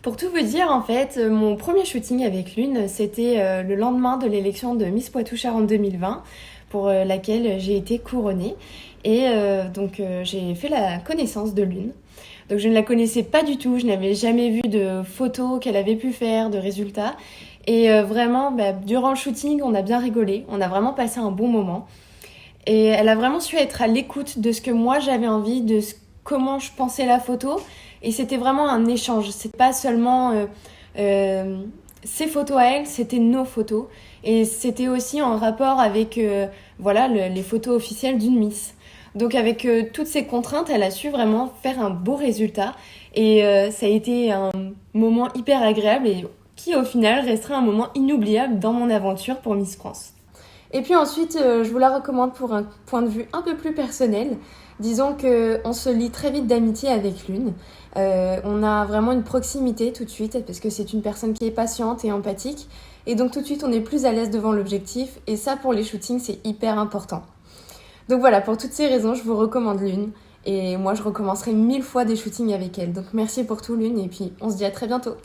Pour tout vous dire, en fait, mon premier shooting avec Lune, c'était le lendemain de l'élection de Miss Poitou-Charentes 2020, pour laquelle j'ai été couronnée. Et donc, j'ai fait la connaissance de Lune. Donc, je ne la connaissais pas du tout, je n'avais jamais vu de photos qu'elle avait pu faire, de résultats. Et vraiment, durant le shooting, on a bien rigolé, on a vraiment passé un bon moment. Et elle a vraiment su être à l'écoute de ce que moi j'avais envie, comment je pensais la photo. Et c'était vraiment un échange. C'est pas seulement ses photos à elle, c'était nos photos. Et c'était aussi en rapport avec les photos officielles d'une Miss. Donc avec toutes ces contraintes, elle a su vraiment faire un beau résultat. Et ça a été un moment hyper agréable et qui au final restera un moment inoubliable dans mon aventure pour Miss France. Et puis ensuite, je vous la recommande pour un point de vue un peu plus personnel. Disons qu'on se lie très vite d'amitié avec Lune. On a vraiment une proximité tout de suite parce que c'est une personne qui est patiente et empathique. Et donc tout de suite, on est plus à l'aise devant l'objectif. Et ça, pour les shootings, c'est hyper important. Donc voilà, pour toutes ces raisons, je vous recommande Lune. Et moi, je recommencerai 1000 fois des shootings avec elle. Donc merci pour tout, Lune. Et puis, on se dit à très bientôt.